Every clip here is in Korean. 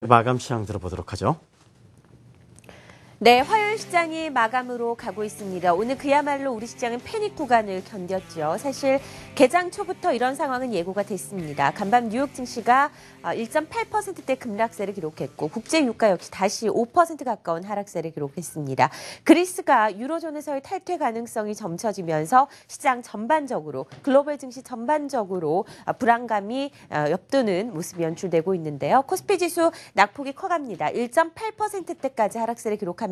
마감 시황 들어보도록 하죠. 네, 화요일 시장이 마감으로 가고 있습니다. 오늘 그야말로 우리 시장은 패닉 구간을 견뎠죠. 사실 개장 초부터 이런 상황은 예고가 됐습니다. 간밤 뉴욕 증시가 1.8%대 급락세를 기록했고 국제 유가 역시 다시 5% 가까운 하락세를 기록했습니다. 그리스가 유로존에서의 탈퇴 가능성이 점쳐지면서 시장 전반적으로 글로벌 증시 전반적으로 불안감이 엿드는 모습이 연출되고 있는데요. 코스피 지수 낙폭이 커갑니다. 1.8%대까지 하락세를 기록하면서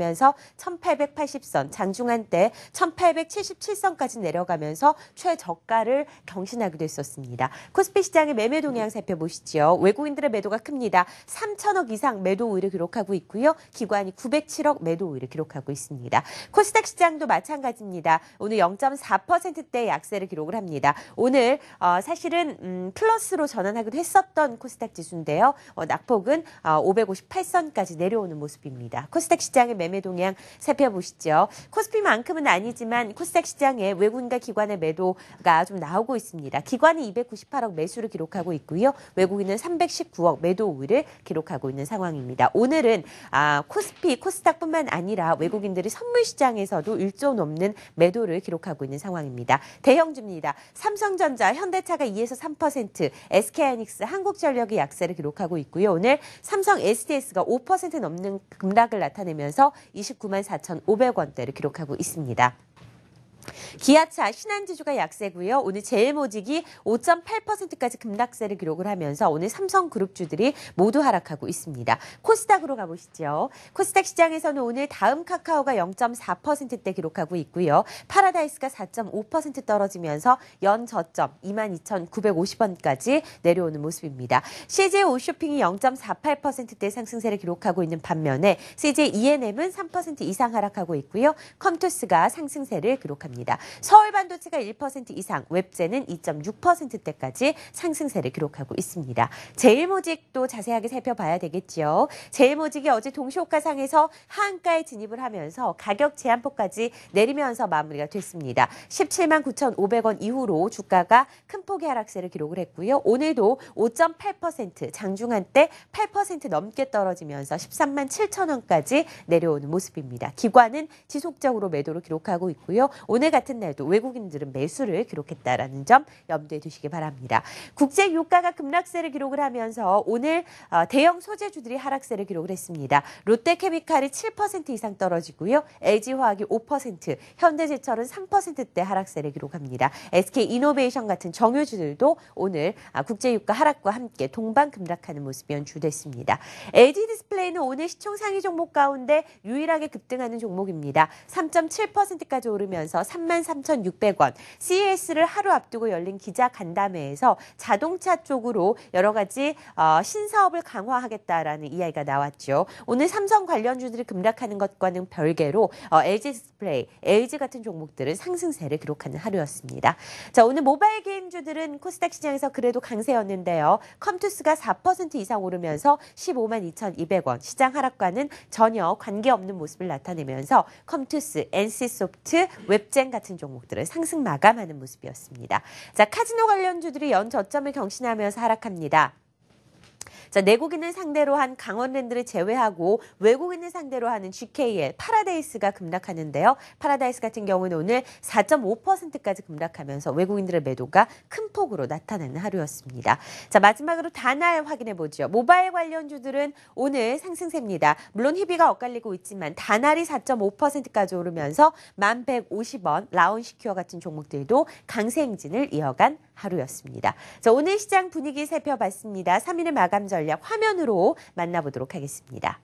1880선, 장중한 때 1877선까지 내려가면서 최저가를 경신하기도 했었습니다. 코스피 시장의 매매 동향 살펴보시죠. 외국인들의 매도가 큽니다. 3천억 이상 매도 우위를 기록하고 있고요. 기관이 907억 매도 우위를 기록하고 있습니다. 코스닥 시장도 마찬가지입니다. 오늘 0.4%대 약세를 기록을 합니다. 오늘 사실은 플러스로 전환하기도 했었던 코스닥 지수인데요. 낙폭은 558선까지 내려오는 모습입니다. 코스닥 시장의 매매 동향 살펴보시죠. 코스피만큼은 아니지만 코스닥 시장에 외국인과 기관의 매도가 좀 나오고 있습니다. 기관이 298억 매수를 기록하고 있고요. 외국인은 319억 매도 우위를 기록하고 있는 상황입니다. 오늘은 코스피, 코스닥뿐만 아니라 외국인들이 선물 시장에서도 1조 넘는 매도를 기록하고 있는 상황입니다. 대형주입니다. 삼성전자, 현대차가 2에서 3%, SK하이닉스, 한국전력이 약세를 기록하고 있고요. 오늘 삼성 SDS가 5% 넘는 급락을 나타내면서 29만 4,500원대를 기록하고 있습니다. 기아차, 신한지주가 약세고요. 오늘 제일모직이 5.8%까지 급락세를 기록을 하면서 오늘 삼성그룹주들이 모두 하락하고 있습니다. 코스닥으로 가보시죠. 코스닥 시장에서는 오늘 다음 카카오가 0.4%대 기록하고 있고요. 파라다이스가 4.5% 떨어지면서 연저점 22,950원까지 내려오는 모습입니다. CJ 오쇼핑이 0.48%대 상승세를 기록하고 있는 반면에 CJ ENM은 3% 이상 하락하고 있고요. 컴투스가 상승세를 기록합니다. 서울반도체가 1% 이상, 웹제는 2.6%대까지 상승세를 기록하고 있습니다. 제일모직도 자세하게 살펴봐야 되겠죠. 제일모직이 어제 동시호가상에서 하한가에 진입을 하면서 가격 제한폭까지 내리면서 마무리가 됐습니다. 17만 9,500원 이후로 주가가 큰 폭의 하락세를 기록을 했고요. 오늘도 5.8%, 장중한 때 8% 넘게 떨어지면서 13만 7천원까지 내려오는 모습입니다. 기관은 지속적으로 매도를 기록하고 있고요. 오늘 같은 날도 외국인들은 매수를 기록했다라는 점 염두에 두시기 바랍니다. 국제 유가가 급락세를 기록을 하면서 오늘 대형 소재주들이 하락세를 기록을 했습니다. 롯데케미칼이 7% 이상 떨어지고요. LG화학이 5%, 현대제철은 3%대 하락세를 기록합니다. SK이노베이션 같은 정유주들도 오늘 국제 유가 하락과 함께 동반 급락하는 모습이 연출됐습니다. LG디스플레이는 오늘 시총 상위 종목 가운데 유일하게 급등하는 종목입니다. 3.7%까지 오르면서 33,600원. CES를 하루 앞두고 열린 기자간담회에서 자동차 쪽으로 여러 가지 신사업을 강화하겠다라는 이야기가 나왔죠. 오늘 삼성 관련주들이 급락하는 것과는 별개로 LG 디스플레이, LG 같은 종목들은 상승세를 기록하는 하루였습니다. 자, 오늘 모바일 게임주들은 코스닥 시장에서 그래도 강세였는데요. 컴투스가 4% 이상 오르면서 15만 2,200원. 시장 하락과는 전혀 관계없는 모습을 나타내면서 컴투스, NC소프트, 웹젠 같은 종목들은 상승 마감하는 모습이었습니다. 자, 카지노 관련주들이 연저점을 경신하면서 하락합니다. 자, 내국인을 상대로 한 강원랜드를 제외하고 외국인을 상대로 하는 GKL, 파라다이스가 급락하는데요. 파라다이스 같은 경우는 오늘 4.5%까지 급락하면서 외국인들의 매도가 큰 폭으로 나타나는 하루였습니다. 자, 마지막으로 다날 확인해보죠. 모바일 관련주들은 오늘 상승세입니다. 물론 희비가 엇갈리고 있지만 다날이 4.5%까지 오르면서 1150원, 라온시큐어 같은 종목들도 강세 행진을 이어간 하루였습니다. 자, 오늘 시장 분위기 살펴봤습니다. 3일의 마감 전략 화면으로 만나보도록 하겠습니다.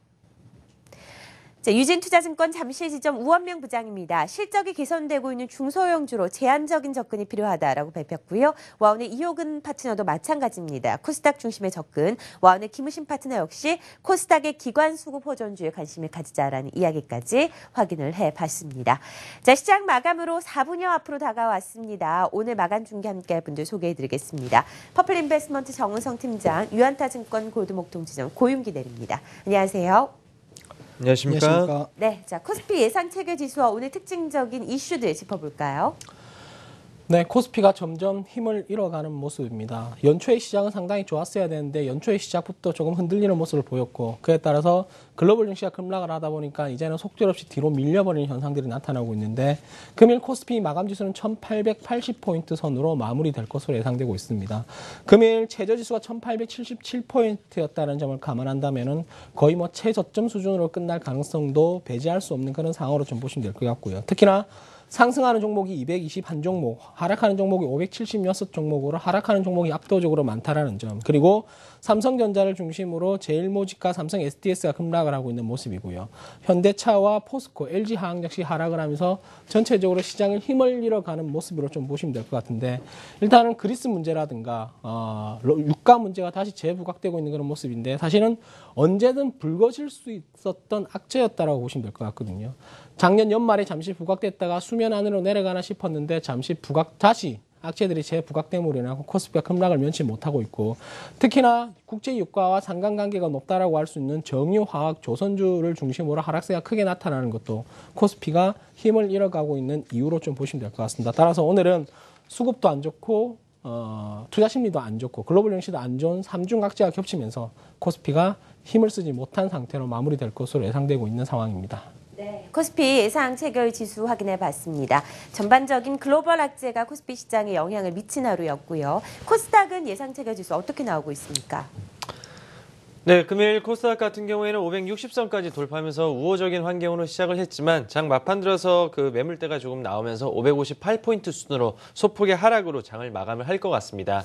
자, 유진투자증권 잠실 지점 우원명 부장입니다. 실적이 개선되고 있는 중소형주로 제한적인 접근이 필요하다라고 밝혔고요. 와운의 이호근 파트너도 마찬가지입니다. 코스닥 중심의 접근. 와운의 김우신 파트너 역시 코스닥의 기관 수급 호전주에 관심을 가지자라는 이야기까지 확인을 해봤습니다. 자, 시장 마감으로 4분여 앞으로 다가왔습니다. 오늘 마감 중계 함께할 분들 소개해드리겠습니다. 퍼플인베스트먼트 정은성 팀장, 유한타증권 골드목통지점 고윤기 대리입니다. 안녕하세요. 안녕하십니까? 네, 자, 코스피 예상 체결 지수와 오늘 특징적인 이슈들 짚어볼까요? 네, 코스피가 점점 힘을 잃어가는 모습입니다. 연초의 시장은 상당히 좋았어야 되는데 연초의 시작부터 조금 흔들리는 모습을 보였고 그에 따라서 글로벌 증시가 급락을 하다 보니까 이제는 속절없이 뒤로 밀려버리는 현상들이 나타나고 있는데 금일 코스피 마감지수는 1880포인트 선으로 마무리될 것으로 예상되고 있습니다. 금일 최저지수가 1877포인트였다는 점을 감안한다면 거의 최저점 수준으로 끝날 가능성도 배제할 수 없는 그런 상황으로 좀 보시면 될 것 같고요. 특히나 상승하는 종목이 221종목, 하락하는 종목이 576종목으로 하락하는 종목이 압도적으로 많다라는 점. 그리고 삼성전자를 중심으로 제일모직과 삼성 SDS가 급락을 하고 있는 모습이고요. 현대차와 포스코, LG화학 역시 하락을 하면서 전체적으로 시장을 힘을 잃어가는 모습으로 좀 보시면 될 것 같은데 일단은 그리스 문제라든가 유가 문제가 다시 재부각되고 있는 그런 모습인데 사실은 언제든 불거질 수 있었던 악재였다라고 보시면 될 것 같거든요. 작년 연말에 잠시 부각됐다가 수면 안으로 내려가나 싶었는데 잠시 다시 악재들이 재부각됨으로 인하여 코스피가 급락을 면치 못하고 있고 특히나 국제 유가와 상관관계가 높다라고 할 수 있는 정유화학 조선주를 중심으로 하락세가 크게 나타나는 것도 코스피가 힘을 잃어가고 있는 이유로 좀 보시면 될 것 같습니다. 따라서 오늘은 수급도 안 좋고 투자 심리도 안 좋고 글로벌 증시도 안 좋은 삼중 악재가 겹치면서 코스피가 힘을 쓰지 못한 상태로 마무리될 것으로 예상되고 있는 상황입니다. 네, 코스피 예상 체결 지수 확인해 봤습니다. 전반적인 글로벌 악재가 코스피 시장에 영향을 미친 하루였고요. 코스닥은 예상 체결 지수 어떻게 나오고 있습니까? 네, 금일 코스닥 같은 경우에는 560선까지 돌파하면서 우호적인 환경으로 시작을 했지만 장 막판 들어서 그 매물대가 조금 나오면서 558포인트 수준으로 소폭의 하락으로 장을 마감을 할 것 같습니다.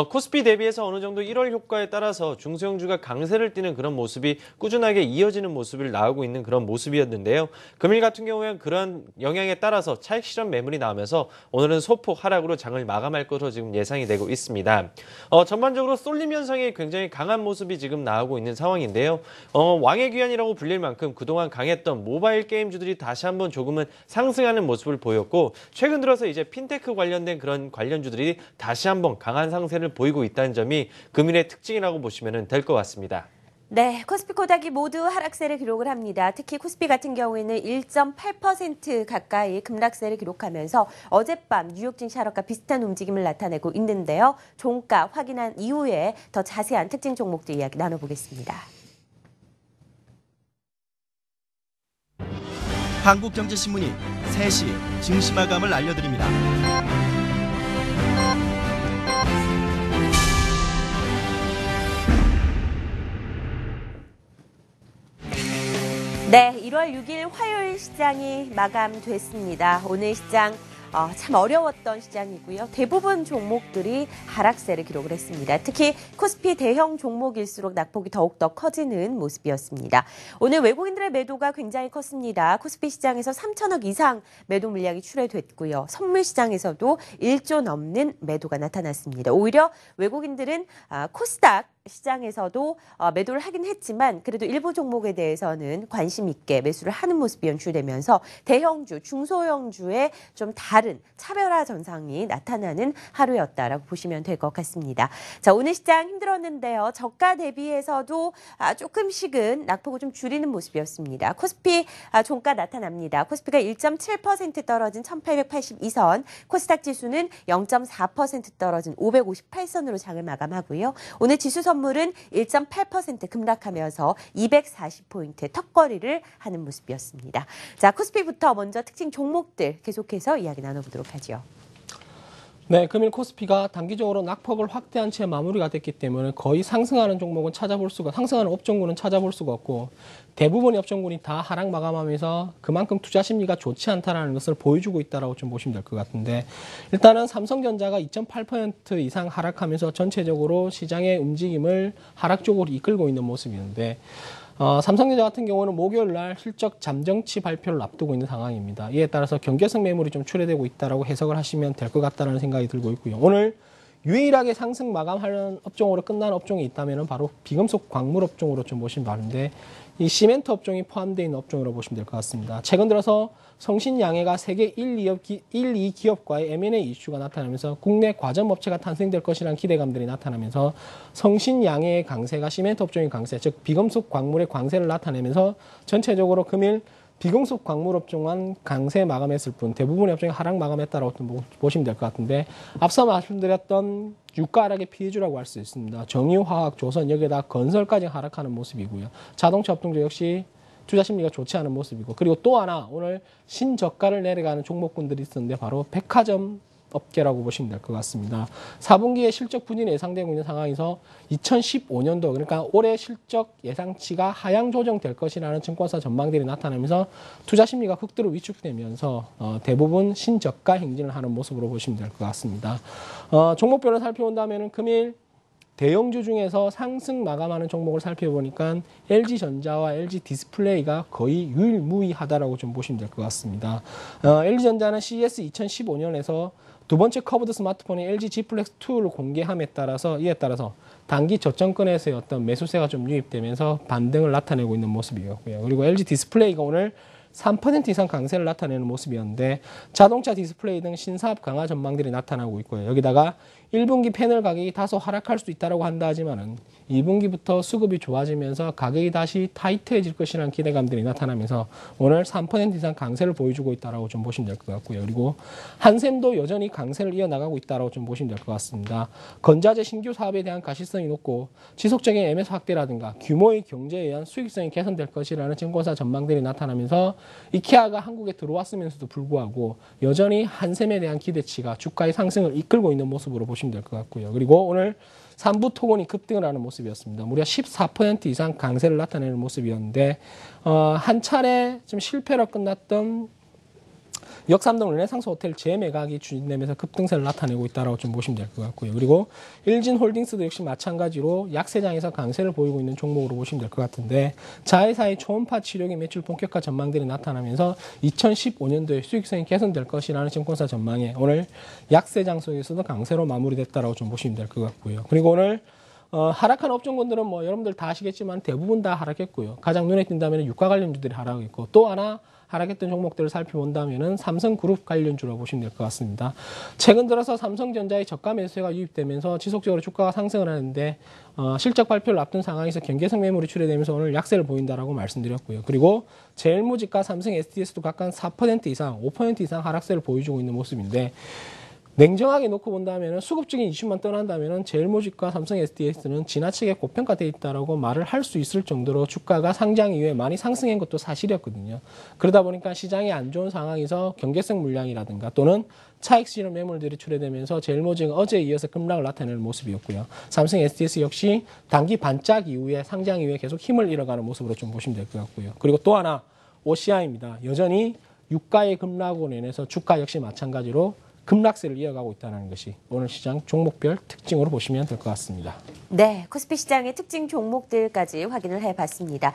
코스피 대비해서 어느 정도 1월 효과에 따라서 중소형주가 강세를 띠는 그런 모습이 꾸준하게 이어지는 모습을 나오고 있는 그런 모습이었는데요. 금일 같은 경우에는 그런 영향에 따라서 차익 실현 매물이 나오면서 오늘은 소폭 하락으로 장을 마감할 것으로 지금 예상이 되고 있습니다. 전반적으로 쏠림 현상이 굉장히 강한 모습이 지금 나오고 있는 상황인데요. 왕의 귀환이라고 불릴 만큼 그동안 강했던 모바일 게임주들이 다시 한번 조금은 상승하는 모습을 보였고 최근 들어서 이제 핀테크 관련된 그런 관련주들이 다시 한번 강한 상세를 보이고 있다는 점이 금일의 특징이라고 보시면 될 것 같습니다. 네, 코스피 코닥이 모두 하락세를 기록을 합니다. 특히 코스피 같은 경우에는 1.8% 가까이 급락세를 기록하면서 어젯밤 뉴욕 증시 하락과 비슷한 움직임을 나타내고 있는데요. 종가 확인한 이후에 더 자세한 특징 종목들 이야기 나눠보겠습니다. 한국경제신문이 3시 증시 마감을 알려드립니다. 네, 1월 6일 화요일 시장이 마감됐습니다. 오늘 시장 참 어려웠던 시장이고요. 대부분 종목들이 하락세를 기록을 했습니다. 특히 코스피 대형 종목일수록 낙폭이 더욱더 커지는 모습이었습니다. 오늘 외국인들의 매도가 굉장히 컸습니다. 코스피 시장에서 3천억 이상 매도 물량이 출회됐고요. 선물 시장에서도 1조 넘는 매도가 나타났습니다. 오히려 외국인들은 코스닥 시장에서도 매도를 하긴 했지만 그래도 일부 종목에 대해서는 관심 있게 매수를 하는 모습이 연출되면서 대형주, 중소형주의 좀 다른 차별화 전상이 나타나는 하루였다라고 보시면 될 것 같습니다. 자, 오늘 시장 힘들었는데요. 저가 대비해서도 조금씩은 낙폭을 좀 줄이는 모습이었습니다. 코스피 종가 나타납니다. 코스피가 1.7% 떨어진 1882선, 코스닥 지수는 0.4% 떨어진 558선으로 장을 마감하고요. 오늘 지수 선물은 1.8% 급락하면서 240포인트 턱걸이를 하는 모습이었습니다. 자, 코스피부터 먼저 특징 종목들 계속해서 이야기 나눠보도록 하죠. 네, 금일 코스피가 단기적으로 낙폭을 확대한 채 마무리가 됐기 때문에 거의 상승하는 종목은 상승하는 업종군은 찾아볼 수가 없고 대부분의 업종군이 다 하락 마감하면서 그만큼 투자 심리가 좋지 않다는 것을 보여주고 있다고 좀 보시면 될 것 같은데 일단은 삼성전자가 2.8% 이상 하락하면서 전체적으로 시장의 움직임을 하락 쪽으로 이끌고 있는 모습이었는데 삼성전자 같은 경우는 목요일 날 실적 잠정치 발표를 앞두고 있는 상황입니다. 이에 따라서 경계성 매물이 좀 출회되고 있다고 해석을 하시면 될 것 같다는 생각이 들고 있고요. 오늘 유일하게 상승 마감하는 업종으로 끝난 업종이 있다면 바로 비금속 광물 업종으로 좀 보시면 되는데 이 시멘트 업종이 포함되어 있는 업종으로 보시면 될 것 같습니다. 최근 들어서 성신양해가 세계 1, 2기업과의 M&A 이슈가 나타나면서 국내 과점업체가 탄생될 것이라는 기대감들이 나타나면서 성신양해의 강세가 시멘트 업종의 강세, 즉 비금속 광물의 강세를 나타내면서 전체적으로 금일 비공습 광물업종만 강세 마감했을 뿐 대부분의 업종이 하락 마감했다라고 보시면 될 것 같은데 앞서 말씀드렸던 유가 하락의 피해주라고 할 수 있습니다. 정유화학, 조선 여기에다 건설까지 하락하는 모습이고요. 자동차 업종도 역시 투자 심리가 좋지 않은 모습이고 그리고 또 하나 오늘 신저가를 내려가는 종목군들이 있었는데 바로 백화점 업계라고 보시면 될 것 같습니다. 4분기에 실적 부진이 예상되고 있는 상황에서 2015년도 그러니까 올해 실적 예상치가 하향 조정될 것이라는 증권사 전망들이 나타나면서 투자 심리가 극도로 위축되면서 대부분 신저가 행진을 하는 모습으로 보시면 될 것 같습니다. 종목별로 살펴본다면 금일 대형주 중에서 상승 마감하는 종목을 살펴보니까 LG전자와 LG디스플레이가 거의 유일무이하다라고 좀 보시면 될 것 같습니다. LG전자는 CES 2015년에서 두 번째 커브드 스마트폰인 LG G 플렉스 2를 공개함에 따라서 이에 따라서 단기 저점권에서의 어떤 매수세가 좀 유입되면서 반등을 나타내고 있는 모습이었고요. 그리고 LG 디스플레이가 오늘 3% 이상 강세를 나타내는 모습이었는데 자동차 디스플레이 등 신사업 강화 전망들이 나타나고 있고요. 여기다가 1분기 패널 가격이 다소 하락할 수도 있다고 한다 하지만은 2분기부터 수급이 좋아지면서 가격이 다시 타이트해질 것이라는 기대감들이 나타나면서 오늘 3% 이상 강세를 보여주고 있다라고 좀 보시면 될 것 같고요. 그리고 한샘도 여전히 강세를 이어나가고 있다라고 좀 보시면 될 것 같습니다. 건자재 신규 사업에 대한 가시성이 높고 지속적인 MS 확대라든가 규모의 경제에 의한 수익성이 개선될 것이라는 증권사 전망들이 나타나면서 이케아가 한국에 들어왔으면서도 불구하고 여전히 한샘에 대한 기대치가 주가의 상승을 이끌고 있는 모습으로 보시면 될 것 같고요. 그리고 오늘 삼부 토건이 급등을 하는 모습이었습니다. 무려 14% 이상 강세를 나타내는 모습이었는데 한 차례 좀 실패로 끝났던 역삼동 르네상스 호텔 재매각이 추진되면서 급등세를 나타내고 있다고 좀 보시면 될 것 같고요. 그리고 일진홀딩스도 역시 마찬가지로 약세장에서 강세를 보이고 있는 종목으로 보시면 될 것 같은데 자회사의 초음파 치료기 매출 본격화 전망들이 나타나면서 2015년도에 수익성이 개선될 것이라는 증권사 전망에 오늘 약세장 속에서도 강세로 마무리됐다고 좀 보시면 될 것 같고요. 그리고 오늘 하락한 업종군들은 뭐 여러분들 다 아시겠지만 대부분 다 하락했고요. 가장 눈에 띈다면 유가 관련주들이 하락했고 또 하나 하락했던 종목들을 살펴본다면은 삼성그룹 관련주라고 보시면 될 것 같습니다. 최근 들어서 삼성전자의 저가 매수세가 유입되면서 지속적으로 주가가 상승을 하는데 실적 발표를 앞둔 상황에서 경계성 매물이 출회되면서 오늘 약세를 보인다라고 말씀드렸고요. 그리고 제일모직과 삼성 SDS도 각각 4% 이상, 5% 이상 하락세를 보여주고 있는 모습인데 냉정하게 놓고 본다면 수급적인 이슈만 떠난다면 제일모직과 삼성 SDS는 지나치게 고평가되어 있다라고 말을 할 수 있을 정도로 주가가 상장 이후에 많이 상승한 것도 사실이었거든요. 그러다 보니까 시장이 안 좋은 상황에서 경계성 물량이라든가 또는 차익 실현 매물들이 출회되면서 제일모직은 어제에 이어서 급락을 나타내는 모습이었고요. 삼성 SDS 역시 단기 반짝 이후에 상장 이후에 계속 힘을 잃어가는 모습으로 좀 보시면 될 것 같고요. 그리고 또 하나 OCI입니다. 여전히 유가의 급락으로 인해서 주가 역시 마찬가지로 급락세를 이어가고 있다는 것이 오늘 시장 종목별 특징으로 보시면 될 것 같습니다. 네, 코스피 시장의 특징 종목들까지 확인을 해봤습니다.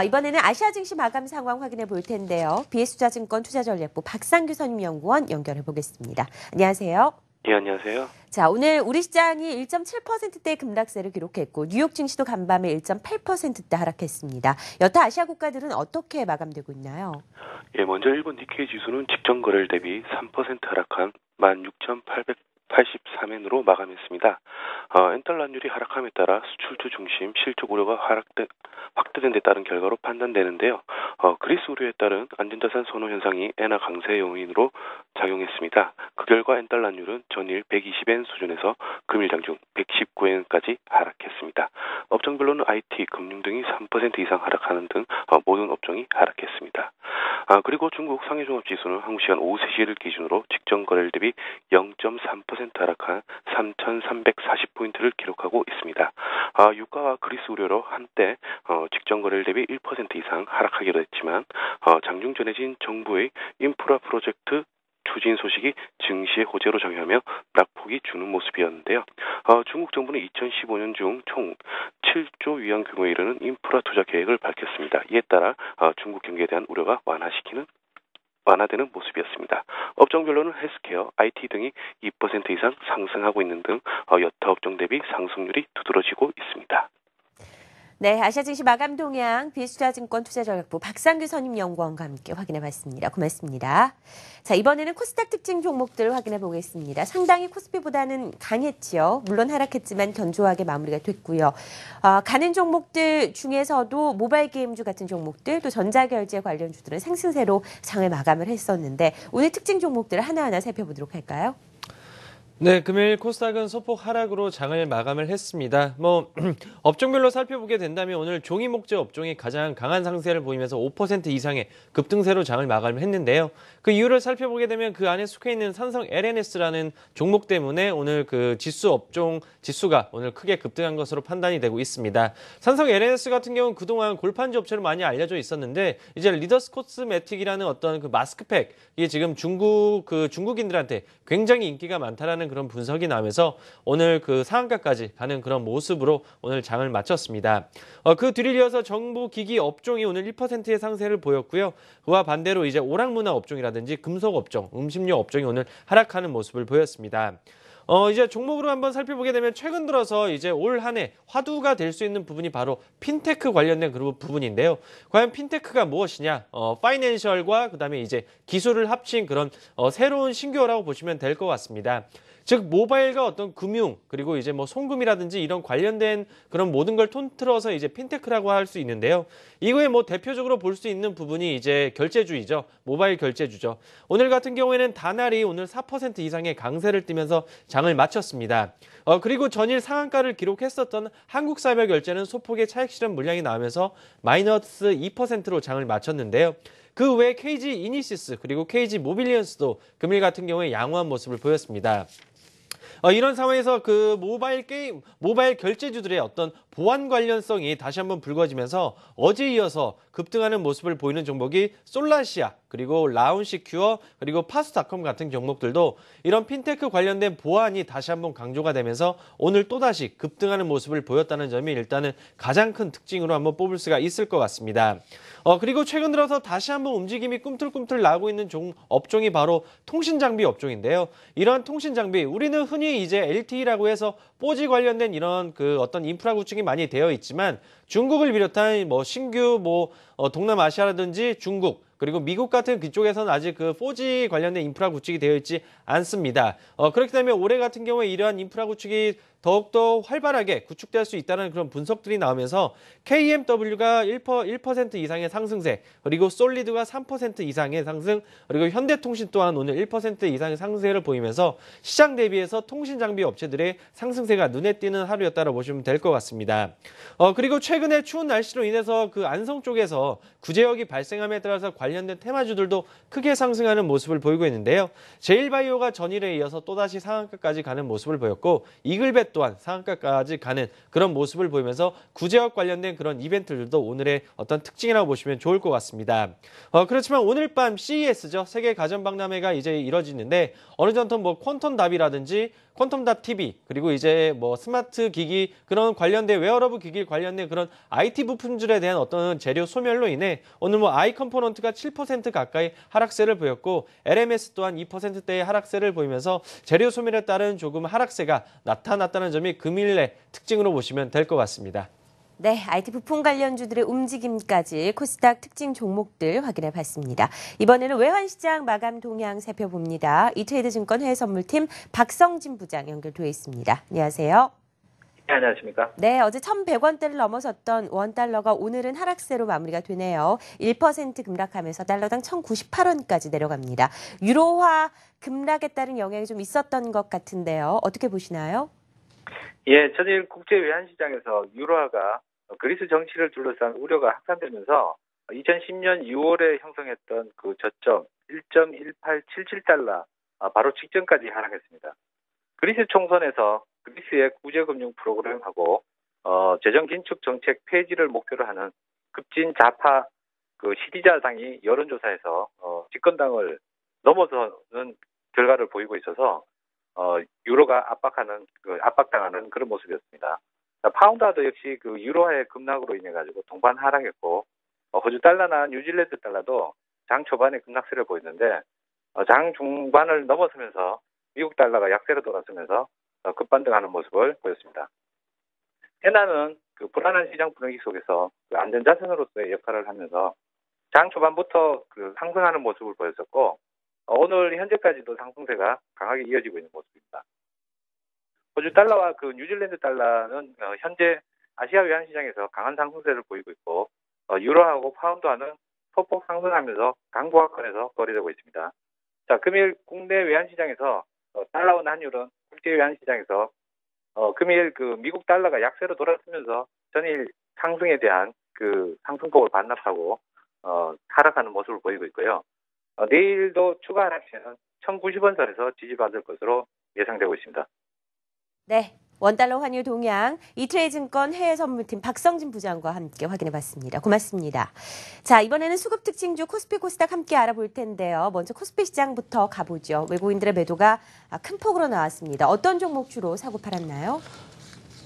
이번에는 아시아 증시 마감 상황 확인해 볼 텐데요. BS투자증권 투자전략부 박상규 선임연구원 연결해 보겠습니다. 안녕하세요. 예, 안녕하세요. 자, 오늘 우리 시장이 1.7%대의 급락세를 기록했고 뉴욕 증시도 간밤에 1.8%대 하락했습니다. 여타 아시아 국가들은 어떻게 마감되고 있나요? 예, 먼저 일본 니케이 지수는 직전 거래일 대비 3% 하락한 16,883엔으로 마감했습니다. 엔달러율이 하락함에 따라 수출주 중심 실적 우려가 확대된 데 따른 결과로 판단되는데요. 그리스 우려에 따른 안전자산 선호 현상이 엔화 강세 요인으로 작용했습니다. 그 결과 엔달러율은 전일 120엔 수준에서 금일 장중 119엔까지 하락했습니다. 업종별로는 IT, 금융 등이 3% 이상 하락하는 등 모든 업종이 하락했습니다. 그리고 중국 상해종합지수는 한국 시간 오후 3시를 기준으로 직전 거래일 대비 0.3% 하락한 3,340포인트를 기록하고 있습니다. 유가와 그리스 우려로 한때 직전 거래일 대비 1% 이상 하락하기로 했지만 장중 전해진 정부의 인프라 프로젝트 추진 소식이 증시의 호재로 작용하며 낙폭이 주는 모습이었는데요. 중국 정부는 2015년 중 총 7조 위안 규모에 이르는 인프라 투자 계획을 밝혔습니다. 이에 따라 중국 경기에 대한 우려가 완화되는 모습이었습니다. 업종별로는 헬스케어, IT 등이 2% 이상 상승하고 있는 등 여타 업종 대비 상승률이 두드러지고 있습니다. 네, 아시아 증시 마감 동향 비수자증권 투자전략부 박상규 선임연구원과 함께 확인해봤습니다. 고맙습니다. 자, 이번에는 코스닥 특징 종목들 확인해보겠습니다. 상당히 코스피보다는 강했지요. 물론 하락했지만 견조하게 마무리가 됐고요. 가는 종목들 중에서도 모바일 게임주 같은 종목들 또 전자결제 관련주들은 상승세로 장을 마감을 했었는데 오늘 특징 종목들을 하나하나 살펴보도록 할까요? 네, 금요일 코스닥은 소폭 하락으로 장을 마감을 했습니다. 업종별로 살펴보게 된다면 오늘 종이 목재 업종이 가장 강한 상세를 보이면서 5% 이상의 급등세로 장을 마감을 했는데요. 그 이유를 살펴보게 되면 그 안에 속해 있는 삼성 LNS라는 종목 때문에 오늘 그 지수가 오늘 크게 급등한 것으로 판단이 되고 있습니다. 삼성 LNS 같은 경우는 그동안 골판지 업체로 많이 알려져 있었는데 이제 리더스 코스메틱이라는 어떤 그 마스크팩 이게 지금 중국인들한테 굉장히 인기가 많다라는 그런 분석이 나면서 오늘 그 상한가까지 가는 그런 모습으로 오늘 장을 마쳤습니다. 그 뒤를 이어서 정보기기 업종이 오늘 1%의 상세를 보였고요. 그와 반대로 이제 오락문화 업종이라든지 금속 업종, 음식료 업종이 오늘 하락하는 모습을 보였습니다. 이제 종목으로 한번 살펴보게 되면 최근 들어서 이제 올 한 해 화두가 될 수 있는 부분이 바로 핀테크 관련된 그런 부분인데요. 과연 핀테크가 무엇이냐? 파이낸셜과 그다음에 이제 기술을 합친 그런 새로운 신규어라고 보시면 될 것 같습니다. 즉 모바일과 어떤 금융 그리고 이제 뭐 송금이라든지 이런 관련된 그런 모든 걸 통틀어서 이제 핀테크라고 할 수 있는데요. 이거에 뭐 대표적으로 볼 수 있는 부분이 이제 결제주이죠. 모바일 결제주죠. 오늘 같은 경우에는 다날이 오늘 4% 이상의 강세를 띠면서 장을 마쳤습니다. 그리고 전일 상한가를 기록했었던 한국사별결제는 소폭의 차익 실현 물량이 나오면서 마이너스 2%로 장을 마쳤는데요. 그 외 KG 이니시스 그리고 KG 모빌리언스도 금일 같은 경우에 양호한 모습을 보였습니다. 이런 상황에서 그 모바일 결제주들의 어떤 보안 관련성이 다시 한번 불거지면서 어제 이어서 급등하는 모습을 보이는 종목이 솔라시아, 그리고 라운시큐어, 그리고 파스닷컴 같은 종목들도 이런 핀테크 관련된 보안이 다시 한번 강조가 되면서 오늘 또다시 급등하는 모습을 보였다는 점이 일단은 가장 큰 특징으로 한번 뽑을 수가 있을 것 같습니다. 그리고 최근 들어서 다시 한번 움직임이 꿈틀꿈틀 나오고 있는 업종이 바로 통신장비 업종인데요. 이러한 통신장비, 우리는 흔히 이제 LTE라고 해서 4G 관련된 이런 그 어떤 인프라 구축이 많이 되어 있지만 중국을 비롯한 뭐 신규 동남아시아라든지 중국 그리고 미국 같은 그쪽에서는 아직 그 4G 관련된 인프라 구축이 되어 있지 않습니다. 그렇기 때문에 올해 같은 경우에 이러한 인프라 구축이 더욱더 활발하게 구축될 수 있다는 그런 분석들이 나오면서 KMW가 1% 이상의 상승세, 그리고 솔리드가 3% 이상의 상승, 그리고 현대통신 또한 오늘 1% 이상의 상승세를 보이면서 시장 대비해서 통신장비 업체들의 상승세가 눈에 띄는 하루였다고 보시면 될 것 같습니다. 그리고 최근에 추운 날씨로 인해서 그 안성 쪽에서 구제역이 발생함에 따라서 관련된 테마주들도 크게 상승하는 모습을 보이고 있는데요. 제일바이오가 전일에 이어서 또다시 상한가까지 가는 모습을 보였고 이글벳 또한 상한가까지 가는 그런 모습을 보이면서 구제역 관련된 그런 이벤트들도 오늘의 어떤 특징이라고 보시면 좋을 것 같습니다. 그렇지만 오늘 밤 CES죠. 세계 가전박람회가 이제 이뤄지는데 어느 정도 뭐 퀀텀답이라든지 퀀텀답 TV 그리고 이제 뭐 스마트 기기 그런 관련된 웨어러블 기기 관련된 그런 IT 부품들에 대한 어떤 재료 소멸로 인해 오늘 뭐 아이 컴포넌트가 7% 가까이 하락세를 보였고 LMS 또한 2%대의 하락세를 보이면서 재료 소멸에 따른 조금 하락세가 나타났다는 점이 금일의 특징으로 보시면 될 것 같습니다. 네, IT 부품 관련주들의 움직임까지 코스닥 특징 종목들 확인해 봤습니다. 이번에는 외환시장 마감 동향 살펴봅니다. 이트레이드증권 해외선물팀 박성진 부장 연결돼 있습니다. 안녕하세요. 네, 안녕하십니까. 네, 어제 1,100원대를 넘어섰던 원달러가 오늘은 하락세로 마무리가 되네요. 1% 급락하면서 달러당 1,098원까지 내려갑니다. 유로화 급락에 따른 영향이 좀 있었던 것 같은데요. 어떻게 보시나요? 예, 전일 국제 외환시장에서 유로화가 그리스 정치를 둘러싼 우려가 확산되면서 2010년 6월에 형성했던 그 저점 1.1877달러 바로 직전까지 하락했습니다. 그리스 총선에서 그리스의 구제금융 프로그램하고 재정 긴축 정책 폐지를 목표로 하는 급진 좌파 그 시리자당이 여론조사에서 집권당을 넘어서는 결과를 보이고 있어서 유로가 압박당하는 그런 모습이었습니다. 파운드도 역시 그 유로화의 급락으로 인해 가지고 동반 하락했고 호주 달러나 뉴질랜드 달러도 장 초반에 급락세를 보였는데 장 중반을 넘어서면서 미국 달러가 약세로 돌아서면서 급반등하는 모습을 보였습니다. 엔화는 그 불안한 시장 분위기 속에서 그 안전자산으로서의 역할을 하면서 장 초반부터 그 상승하는 모습을 보였었고 오늘 현재까지도 상승세가 강하게 이어지고 있는 모습입니다. 호주 달러와 그 뉴질랜드 달러는 현재 아시아 외환시장에서 강한 상승세를 보이고 있고 유로하고 파운드화는 소폭 상승하면서 강보합권에서 거래되고 있습니다. 자, 금일 국내 외환시장에서 달러와 환율은 국제 외환시장에서 금일 그 미국 달러가 약세로 돌아서면서 전일 상승에 대한 그 상승폭을 반납하고 하락하는 모습을 보이고 있고요. 내일도 추가 하락세는 1,090원 선에서 지지받을 것으로 예상되고 있습니다. 네, 원달러 환율 동향 이트레이증권 해외선물팀 박성진 부장과 함께 확인해봤습니다. 고맙습니다. 자, 이번에는 수급 특징주 코스피 코스닥 함께 알아볼 텐데요. 먼저 코스피 시장부터 가보죠. 외국인들의 매도가 큰 폭으로 나왔습니다. 어떤 종목 주로 사고 팔았나요?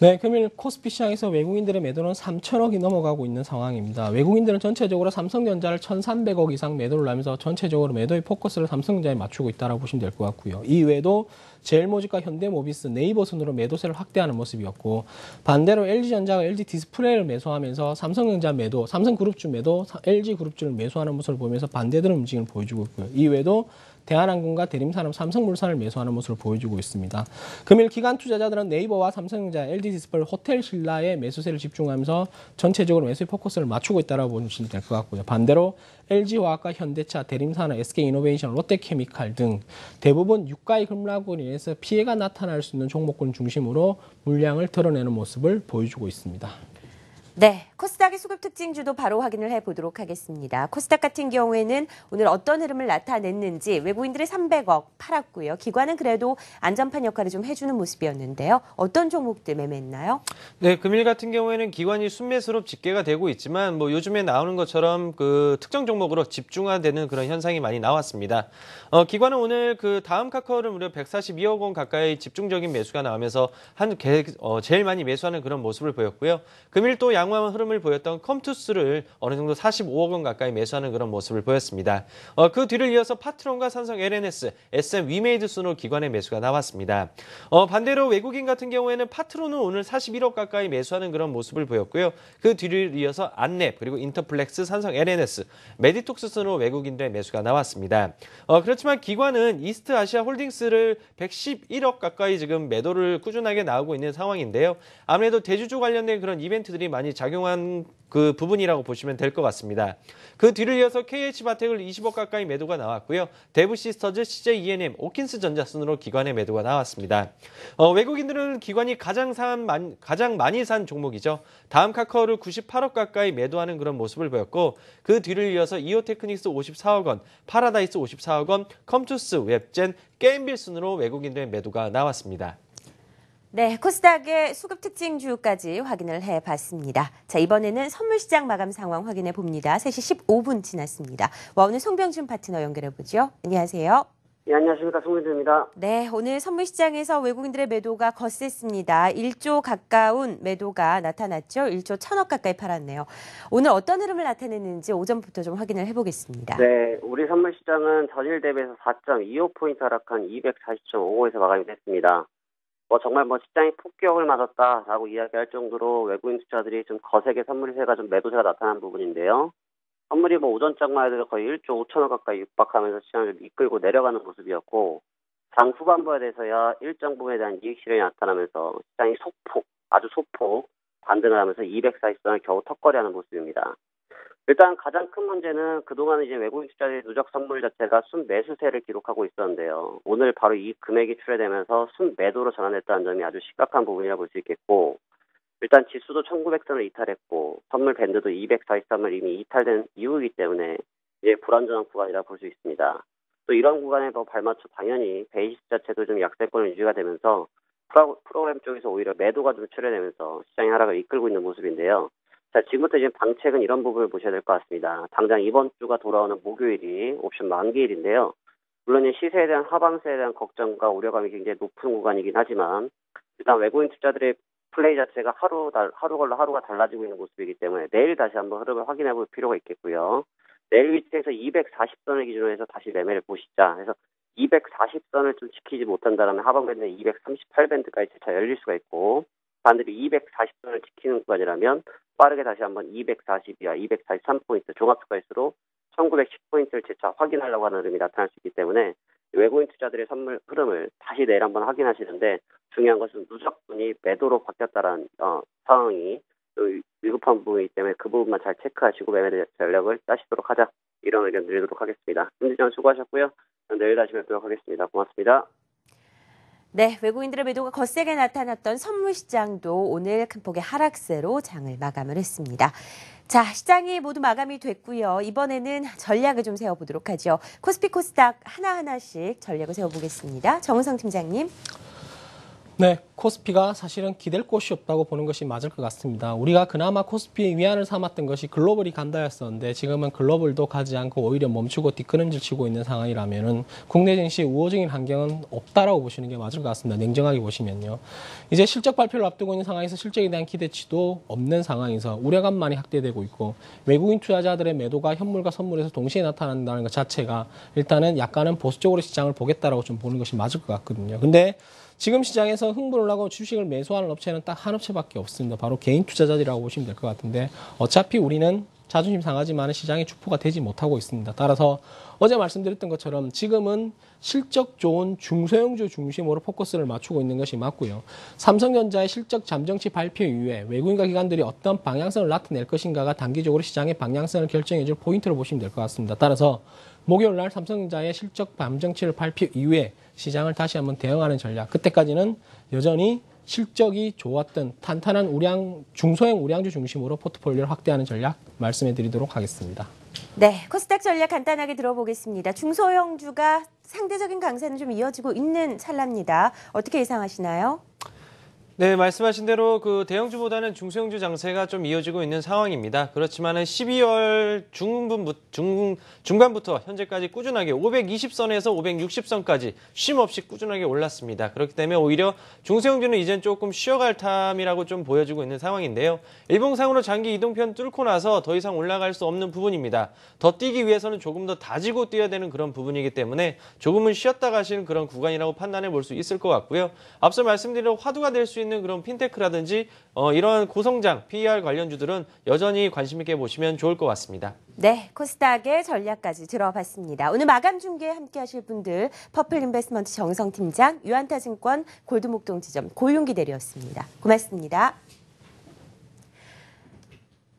네, 금일 코스피 시장에서 외국인들의 매도는 3천억이 넘어가고 있는 상황입니다. 외국인들은 전체적으로 삼성전자를 1,300억 이상 매도를 하면서 전체적으로 매도의 포커스를 삼성전자에 맞추고 있다고 보시면 될 것 같고요. 이외에도 제일모직과 현대모비스, 네이버 순으로 매도세를 확대하는 모습이었고 반대로 LG전자가 LG디스플레이를 매수하면서 삼성전자 매도, 삼성그룹주 매도, LG그룹주를 매수하는 모습을 보이면서 반대되는 움직임을 보여주고 있고요. 이외에도 대한항공과 대림산업, 삼성물산을 매수하는 모습을 보여주고 있습니다. 금일 기관 투자자들은 네이버와 삼성전자, LG디스플레이, 호텔신라에 매수세를 집중하면서 전체적으로 매수의 포커스를 맞추고 있다고 보시면 될 것 같고요. 반대로 LG화학과 현대차, 대림산업, SK이노베이션, 롯데케미칼 등 대부분 유가의 급락으로 인해서 피해가 나타날 수 있는 종목군 중심으로 물량을 드러내는 모습을 보여주고 있습니다. 네, 코스닥의 수급 특징주도 바로 확인을 해보도록 하겠습니다. 코스닥 같은 경우에는 오늘 어떤 흐름을 나타냈는지 외국인들이 300억 팔았고요. 기관은 그래도 안전판 역할을 좀 해주는 모습이었는데요. 어떤 종목들 매매했나요? 네, 금일 같은 경우에는 기관이 순매수로 집계가 되고 있지만 뭐 요즘에 나오는 것처럼 그 특정 종목으로 집중화되는 그런 현상이 많이 나왔습니다. 기관은 오늘 그 다음 카카오를 무려 142억 원 가까이 집중적인 매수가 나오면서 제일 많이 매수하는 그런 모습을 보였고요. 금일 또 양호한 흐름을 보였던 컴투스를 어느 정도 45억 원 가까이 매수하는 그런 모습을 보였습니다. 그 뒤를 이어서 파트론과 삼성 LNS, SM 위메이드 순으로 기관의 매수가 나왔습니다. 반대로 외국인 같은 경우에는 파트론은 오늘 41억 가까이 매수하는 그런 모습을 보였고요. 그 뒤를 이어서 안랩, 그리고 인터플렉스, 삼성 LNS, 메디톡스 순으로 외국인들의 매수가 나왔습니다. 그렇지만 기관은 이스트 아시아 홀딩스를 111억 가까이 지금 매도를 꾸준하게 나오고 있는 상황인데요. 아무래도 대주주 관련된 그런 이벤트들이 많이 작용한 그 부분이라고 보시면 될 것 같습니다. 그 뒤를 이어서 KH바텍을 20억 가까이 매도가 나왔고요. 대부시스터즈, CJENM, 오킨스전자 순으로 기관의 매도가 나왔습니다. 외국인들은 기관이 가장 많이 산 종목이죠. 다음 카카오를 98억 가까이 매도하는 그런 모습을 보였고 그 뒤를 이어서 이오테크닉스 54억 원, 파라다이스 54억 원, 컴투스, 웹젠, 게임빌 순으로 외국인들의 매도가 나왔습니다. 네, 코스닥의 수급 특징주까지 확인을 해봤습니다. 자, 이번에는 선물시장 마감 상황 확인해 봅니다. 3시 15분 지났습니다. 오늘 송병준 파트너 연결해보죠. 안녕하세요. 네, 안녕하십니까. 송민주입니다. 네, 오늘 선물시장에서 외국인들의 매도가 거셌습니다. 1조 가까운 매도가 나타났죠. 1조 1,000억 가까이 팔았네요. 오늘 어떤 흐름을 나타냈는지 오전부터 좀 확인을 해보겠습니다. 네, 우리 선물시장은 전일 대비해서 4.25포인트 하락한 240.55에서 마감이 됐습니다. 정말 시장이 폭격을 맞았다라고 이야기할 정도로 외국인 투자들이 좀 거세게 선물세가 좀 매도세가 나타난 부분인데요. 선물이 오전장만 해도 거의 1조 5천억 가까이 육박하면서 시장을 이끌고 내려가는 모습이었고, 장 후반부에 대해서야 일정 부분에 대한 이익 실현이 나타나면서 시장이 소폭 반등을 하면서 240선을 겨우 턱걸이하는 모습입니다. 일단 가장 큰 문제는 그동안 이제 외국인 투자들의 누적 선물 자체가 순매수세를 기록하고 있었는데요. 오늘 바로 이 금액이 출회되면서 순매도로 전환했다는 점이 아주 심각한 부분이라 볼 수 있겠고, 일단 지수도 1900선을 이탈했고 선물 밴드도 243을 이미 이탈된 이후이기 때문에 이제 불안정한 구간이라 볼 수 있습니다. 또 이런 구간에 더 발맞춰 당연히 베이시스 자체도 좀 약세권을 유지가 되면서 프로그램 쪽에서 오히려 매도가 좀 출회되면서 시장의 하락을 이끌고 있는 모습인데요. 자, 지금부터 이제 방책은 이런 부분을 보셔야 될 것 같습니다. 당장 이번 주가 돌아오는 목요일이 옵션 만기일인데요. 물론 이 시세에 대한 하방세에 대한 걱정과 우려감이 굉장히 높은 구간이긴 하지만 일단 외국인 투자들의 플레이 자체가 하루 걸러 하루가 달라지고 있는 모습이기 때문에 내일 다시 한번 흐름을 확인해 볼 필요가 있겠고요. 내일 위치에서 240선을 기준으로 해서 다시 매매를 보시자. 그래서 240선을 좀 지키지 못한다면 하방 밴드 238밴드까지 재차 열릴 수가 있고, 반대로 240선을 지키는 구간이라면 빠르게 다시 한번 242와 243포인트 종합스코어수로 1910포인트를 재차 확인하려고 하는 흐름이 나타날 수 있기 때문에 외국인 투자들의 선물 흐름을 다시 내일 한번 확인하시는데 중요한 것은 누적분이 매도로 바뀌었다는 상황이 위급한 부분이기 때문에 그 부분만 잘 체크하시고 매매 전략을 짜시도록 하자, 이런 의견 드리도록 하겠습니다. 김지현 수고하셨고요. 내일 다시 뵙도록 하겠습니다. 고맙습니다. 네, 외국인들의 매도가 거세게 나타났던 선물 시장도 오늘 큰 폭의 하락세로 장을 마감을 했습니다. 자, 시장이 모두 마감이 됐고요. 이번에는 전략을 좀 세워보도록 하죠. 코스피 코스닥 하나하나씩 전략을 세워보겠습니다. 정은성 팀장님. 네, 코스피가 사실은 기댈 곳이 없다고 보는 것이 맞을 것 같습니다. 우리가 그나마 코스피의 위안을 삼았던 것이 글로벌이 간다였었는데 지금은 글로벌도 가지 않고 오히려 멈추고 뒷걸음질 치고 있는 상황이라면은 국내 증시 우호적인 환경은 없다라고 보시는 게 맞을 것 같습니다. 냉정하게 보시면요. 이제 실적 발표를 앞두고 있는 상황에서 실적에 대한 기대치도 없는 상황에서 우려감만이 확대되고 있고 외국인 투자자들의 매도가 현물과 선물에서 동시에 나타난다는 것 자체가 일단은 약간은 보수적으로 시장을 보겠다라고 좀 보는 것이 맞을 것 같거든요. 근데 지금 시장에서 흥분을 하고 주식을 매수하는 업체는 딱 한 업체밖에 없습니다. 바로 개인 투자자들이라고 보시면 될 것 같은데 어차피 우리는 자존심 상하지만 시장의 주포가 되지 못하고 있습니다. 따라서 어제 말씀드렸던 것처럼 지금은 실적 좋은 중소형주 중심으로 포커스를 맞추고 있는 것이 맞고요. 삼성전자의 실적 잠정치 발표 이후에 외국인과 기관들이 어떤 방향성을 나타낼 것인가가 단기적으로 시장의 방향성을 결정해줄 포인트로 보시면 될 것 같습니다. 따라서 목요일 날 삼성전자의 실적 잠정치를 발표 이후에 시장을 다시 한번 대응하는 전략. 그때까지는 여전히 실적이 좋았던 탄탄한 중소형 우량주 중심으로 포트폴리오를 확대하는 전략 말씀해 드리도록 하겠습니다. 네, 코스닥 전략 간단하게 들어보겠습니다. 중소형주가 상대적인 강세는 좀 이어지고 있는 찰나입니다. 어떻게 예상하시나요? 네, 말씀하신 대로 그 대형주보다는 중소형주 장세가 좀 이어지고 있는 상황입니다. 그렇지만은 12월 중간부터 현재까지 꾸준하게 520선에서 560선까지 쉼 없이 꾸준하게 올랐습니다. 그렇기 때문에 오히려 중소형주는 이젠 조금 쉬어갈 탐이라고 좀 보여지고 있는 상황인데요. 일봉상으로 장기 이동편 뚫고 나서 더 이상 올라갈 수 없는 부분입니다. 더 뛰기 위해서는 조금 더 다지고 뛰어야 되는 그런 부분이기 때문에 조금은 쉬었다 가시는 그런 구간이라고 판단해 볼 수 있을 것 같고요. 앞서 말씀드린 화두가 될 수 있는 그런 핀테크라든지 이런 고성장 PER 관련주들은 여전히 관심 있게 보시면 좋을 것 같습니다. 네, 코스닥의 전략까지 들어봤습니다. 오늘 마감 중계 함께 하실 분들 퍼플 인베스트먼트 정성 팀장, 유한타증권 골드목동 지점 고윤기 대리였습니다. 고맙습니다.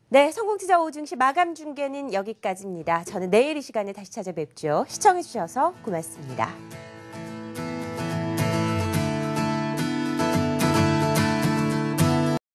네, 성공투자 오후 증시 마감 중계는 여기까지입니다. 저는 내일 이 시간에 다시 찾아뵙죠. 시청해주셔서 고맙습니다.